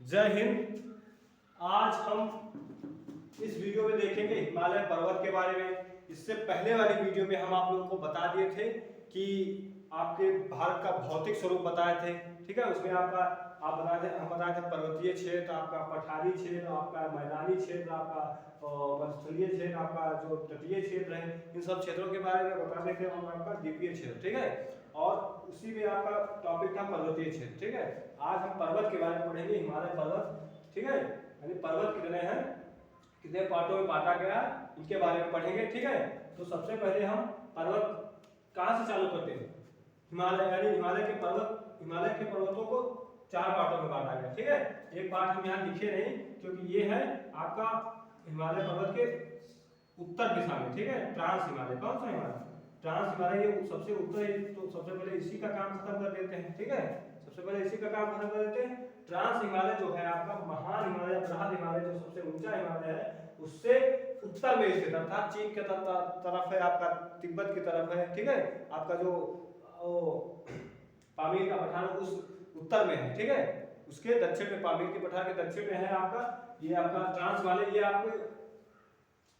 जय हिंद। आज हम इस वीडियो में देखेंगे हिमालय पर्वत के बारे में। इससे पहले वाली वीडियो में हम आप लोगों को बता दिए थे कि आपके भारत का भौतिक स्वरूप बताए थे। ठीक है, उसमें हम बताए थे पर्वतीय क्षेत्र, आपका पठारी क्षेत्र, आपका मैदानी क्षेत्र, आपका मरुस्थलीय क्षेत्र, आपका जो तटीय क्षेत्र है, इन सब क्षेत्रों के बारे में बताते थे। और आपका द्वीपीय क्षेत्र, ठीक है, और उसी में आपका टॉपिक था पर्वतीय क्षेत्र। ठीक है, आज हम पर्वत के बारे में पढ़ेंगे, हिमालय पर्वत। ठीक है, यानी पर्वत कितने हैं, कितने पार्टों में बांटा गया, इनके बारे में पढ़ेंगे। ठीक है, तो सबसे पहले हम पर्वत कहाँ से चालू करते हैं। हिमालय, यानी हिमालय के पर्वतों को 4 पार्टों में बांटा गया। ठीक है, एक पार्ट हम यहाँ लिखे नहीं क्योंकि ये है आपका हिमालय पर्वत के उत्तर दिशा में। ठीक है, ट्रांस हिमालय, कौन सा हिमालय, ट्रांस हिमालय, ये सबसे उत्तर है। तो सबसे पहले इसी का काम खत्म कर देते हैं। ठीक है, सबसे पहले इसी का काम खत्म कर देते हैं। ट्रांस हिमालय जो है आपका महान हिमालय, बृहद हिमालय, जो सबसे ऊंचा हिमालय है, उससे उत्तर में स्थित अर्थात चीन के तरफ है, आपका तिब्बत की तरफ है। ठीक है, आपका जो पामीर का पठार उस उत्तर में है। ठीक है, उसके दक्षिण में, पामीर के पठार के दक्षिण में है आपका ये आपका ट्रांस हिमालय। ये आपको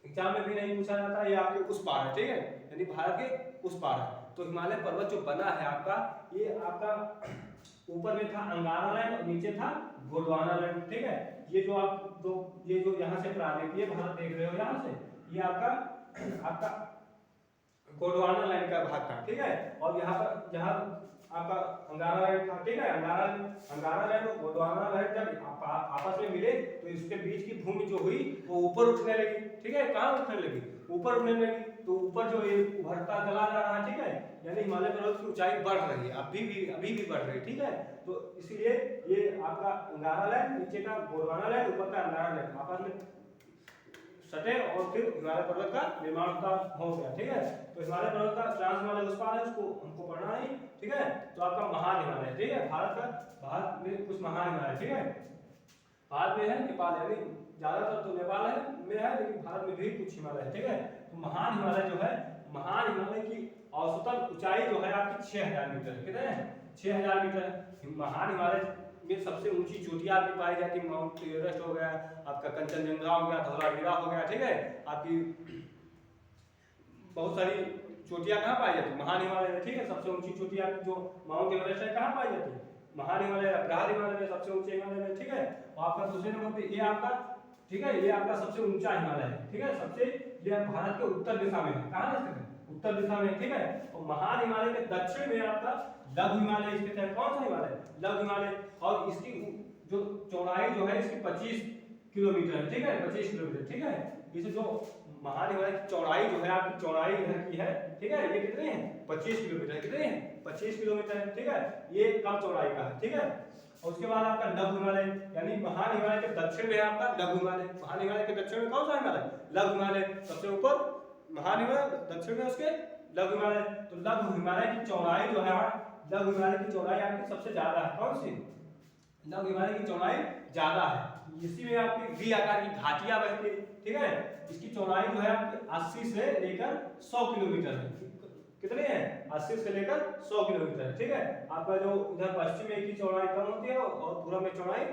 एग्जाम में भी नहीं पूछा जाता, ये आपके उस पार है। ठीक है, यानी भारत के उस पार है। तो हिमालय पर्वत जो बना है आपका, ये आपका ऊपर में था अंगारा लैंड और नीचे था गोंडवाना लैंड। ठीक है, ये जो यहाँ से प्रांतीय भारत देख रहे हो, यहाँ से ये आपका गोंडवाना लैंड का भाग था। ठीक है, और यहाँ पर जहाँ आपका अंगारा लैंड था। ठीक है, अंगारा लैंड और गोंडवाना लैंड जब आपस में मिले तो इसके बीच की भूमि जो हुई वो ऊपर उठने लगी। ठीक है, कहाँ उठने लगी, ऊपर उठने लगी। तो ऊपर जो ये उभरता चला जा रहा है। ठीक है, यानी हिमालय पर्वत की ऊंचाई बढ़ रही है, अभी भी बढ़ रही है। ठीक है, तो इसीलिए ये आपका अंगारा लैंड, नीचे का गोंडवाना लैंड, ऊपर का अंगारा लैंड आपस में सटे और फिर हिमालय पर्वत का निर्माण हो गया। ठीक है, तो हिमालय पर्वत का ट्रांस हिमालय उस पार है, उसको हमको पढ़ना है। ठीक है, तो आपका महान हिमालय, ठीक है, भारत में कुछ महान हिमालय। ठीक है, भारत में है नेपाल, यानी ज्यादातर तो नेपाल में है, लेकिन भारत में भी कुछ हिमालय है। ठीक है, तो महान हिमालय जो है, महान हिमालय की औसतन ऊंचाई जो है आपकी 6000 मीटर। कितने हैं, 6000 मीटर। महान हिमालय में सबसे ऊंची चोटियां आपकी पाई जाती है, माउंट एवरेस्ट हो गया, आपका कंचनजंगा हो गया, धौलावीरा हो गया। ठीक है, आपकी बहुत सारी चोटियां कहाँ पाई जाती है, महान हिमालय में। ठीक है, सबसे ऊंची चोटी आपकी जो माउंट एवरेस्ट है, कहाँ पाई जाती है, महान हिमालय, बृहद हिमालय में, सबसे ऊंचे हिमालय में। ठीक है, और आपका दूसरे नंबर पे ये आपका, ठीक है, ये आपका सबसे ऊंचा हिमालय है। ठीक है, ये भारत के उत्तर दिशा में है, कहाँ स्थित है, उत्तर दिशा में। ठीक है, और महान हिमालय के दक्षिण में आपका लघु हिमालय स्थित है। कौन सा हिमालय, लघु हिमालय, और इसकी जो चौड़ाई जो है इसकी 25 किलोमीटर है। ठीक है, 25 किलोमीटर। ठीक है, इसे जो महान हिमालय की चौड़ाई जो है आपकी, चौड़ाई इधर की है। ठीक है, ये कितने हैं, 25 किलोमीटर। कितने हैं, 25 किलोमीटर है। ठीक है, ये कम चौड़ाई का है। ठीक है, और उसके बाद आपका लघु हिमालय, यानी महान हिमालय के दक्षिण में आपका लघु हिमालय। महान हिमालय के दक्षिण में कौन सा हिमालय, लघु हिमालय, सबसे ऊपर महान हिमालय, दक्षिण में उसके लघु हिमालय। तो लघु हिमालय की चौड़ाई जो है, लघु हिमालय की चौड़ाई आपकी सबसे ज्यादा है। कौन सी, लघु हिमालय की चौड़ाई ज्यादा है। इसी में आपकी वी आकार की घाटियां बहती है। ठीक है, इसकी चौड़ाई जो है आपकी 80 से लेकर 100 किलोमीटर है। कितने हैं, 80 से लेकर 100 किलोमीटर। ठीक है, आपका जो इधर पश्चिम में इसकी चौड़ाई कम होती है और पूर्व में चौड़ाई,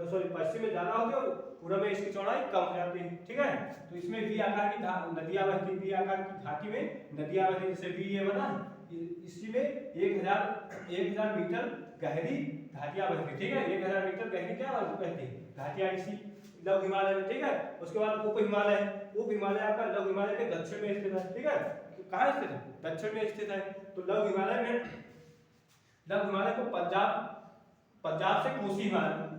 सॉरी, पश्चिम में ज्यादा होती है और पूर्व में इसकी चौड़ाई कम हो जाती है। ठीक है, तो इसमें वी आकार की नदियां बहती, वी आकार की घाटी में नदियां बहती, जैसे वी ये बना, इसी में 1000 मीटर गहरी घाटियां बहती। ठीक है, 1000 मीटर गहरी क्या बहती, घाटियां इसी लघु हिमालय में। ठीक है, उसके बाद उप हिमालय है। उप हिमालय आपका लघु हिमालय के दक्षिण में स्थित है। ठीक है, कहाँ स्थित है, दक्षिण में स्थित है। तो लघु हिमालय को पंजाब से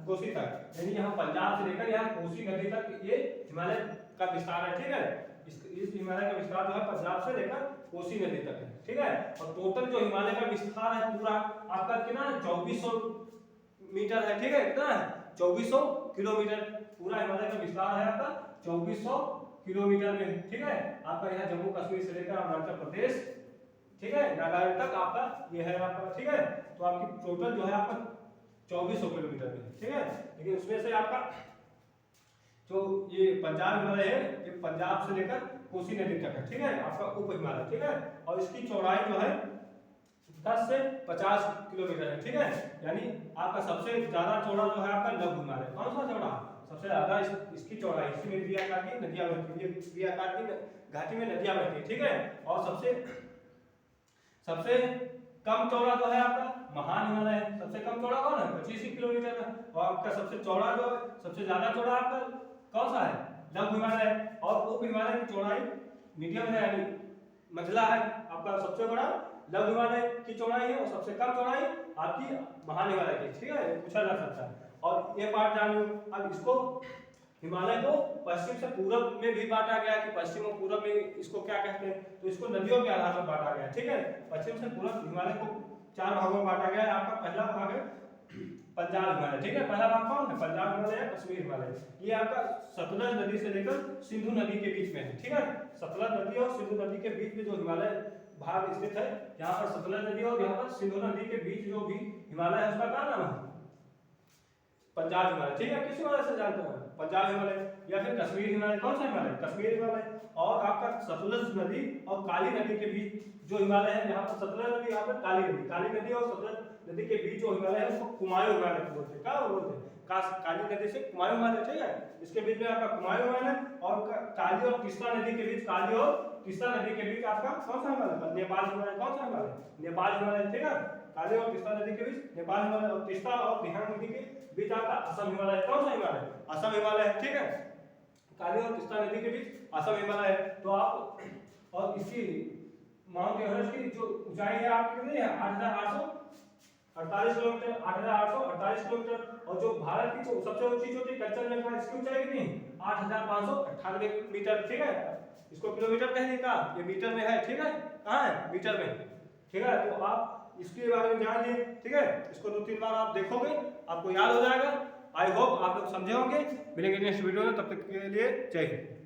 कोसी तक, यानी यहाँ पंजाब से लेकर यहाँ कोसी नदी तक ये हिमालय का विस्तार है। ठीक है, इस हिमालय का विस्तार जो है पंजाब से लेकर कोसी नदी तक है। ठीक है, और टोटल जो हिमालय का विस्तार है पूरा आपका कितना है, 2400 मीटर है। ठीक है, कितना है, 2400 किलोमीटर। पूरा हिमालय का विस्तार है आपका 2400 किलोमीटर में। ठीक है, आपका यहाँ जम्मू कश्मीर से लेकर अरुणाचल प्रदेश, ठीक है, नागालैंड तक आपका ये है आपका। ठीक है, तो आपकी टोटल जो है आपका 2400 किलोमीटर में। ठीक है, लेकिन उसमें से आपका जो ये पंजाब हिमालय है, ये पंजाब से लेकर कोसी नदी तक है। ठीक है, आपका उप हिमालय। ठीक है, और इसकी चौड़ाई जो है 10 से 50 किलोमीटर है, ठीक है। यानी आपका सबसे ज्यादा चौड़ा जो है आपका लघु हिमालय, कौन सा चौड़ा, सबसे ज्यादा इसकी चौड़ाई, इसमें वी आकार की नदियां बहती है, वी आकार की घाटी में नदियां बहती है, ठीक है। और सबसे कम चौड़ा जो है आपका महान हिमालय है। सबसे कम चौड़ा कौन है, 25 किलोमीटर है। और आपका सबसे चौड़ा जो है, सबसे ज्यादा चौड़ा आपका कौन सा है, लघु हिमालय है। और उप हिमालय की चौड़ाई मीडियम है, यानी मंझला है। आपका सबसे बड़ा लघु हिमालय की चौड़ाई है और सबसे कम चौड़ाई आपकी महान हिमालय की, ठीक है, पूछा जा सकता है। और ये पार्ट जान लो। अब इसको हिमालय को पश्चिम से पूरब में भी बांटा गया है कि पश्चिम और पूरब में इसको क्या कहते हैं, तो इसको नदियों के आधार पर बांटा गया है, ठीक है। पश्चिम से पूरब हिमालय को 4 भागों में बांटा गया है। आपका पहला भाग है पंजाब हिमालय, ठीक है। पहला भाग कौन है, पंजाब हिमालय या कश्मीर हिमालय। ये आपका सतलज नदी से लेकर सिंधु नदी के बीच में है, ठीक है। सतलज नदी और सिंधु नदी के बीच में जो हिमालय भाग स्थित है, यहाँ पर सतलज नदी और यहाँ पर सिंधु नदी के बीच जो भी हिमालय है उसका क्या नाम है, पंजाब हिमालय, ठीक है। किस हिमालय से जानते हैं, पंजाब हिमालय या फिर कश्मीर हिमालय। कौन सा हिमालय, कश्मीर हिमालय। और आपका सतलज नदी और काली नदी के बीच जो हिमालय है, यहाँ पर सतलज नदी, यहाँ पर काली नदी और सतलज नदी के बीच जो हिमालय है उसको कुमायूं हिमालय बोलते हैं। क्या बोलते हैं, काली नदी से कुमायूं हिमालय, ठीक है। इसके बीच में आपका कुमायूं हिमालय और काली और तीस्ता नदी के बीच, काली और तीस्ता नदी के बीच आपका कौन सा हिमालय, नेपाल हिमालय। कौन सा हिमालय, नेपाल हिमालय, ठीक है। काली और तीस्ता नदी के बीच नेपाल हिमालय और तीस्ता और दिहांग नदी के बीच आपका असम हिमालय। कौन सा हिमालय, असम हिमालय है, ठीक है। काली और तीस्ता नदी के बीच असम हिमालय है। तो आप और इसकी माउंट एवरेस्ट की जो ऊंचाई है आपकी कितनी है, 8,848 किलोमीटर, 8,848 किलोमीटर। और जो भारत की सबसे ऊंची चोटी कंचनजंगा, इसकी ऊंचाई कितनी, 8,598 मीटर, ठीक है। इसको किलोमीटर कह देगा, ये मीटर में है, ठीक है। कहाँ है, मीटर में, ठीक है। तो आप इसके बारे में जान लीजिए, ठीक है। इसको 2-3 बार आप देखोगे, आपको याद हो जाएगा। आई होप आप लोग समझे होंगे। मिलेंगे नेक्स्ट वीडियो में, तब तक के लिए जय हिंद।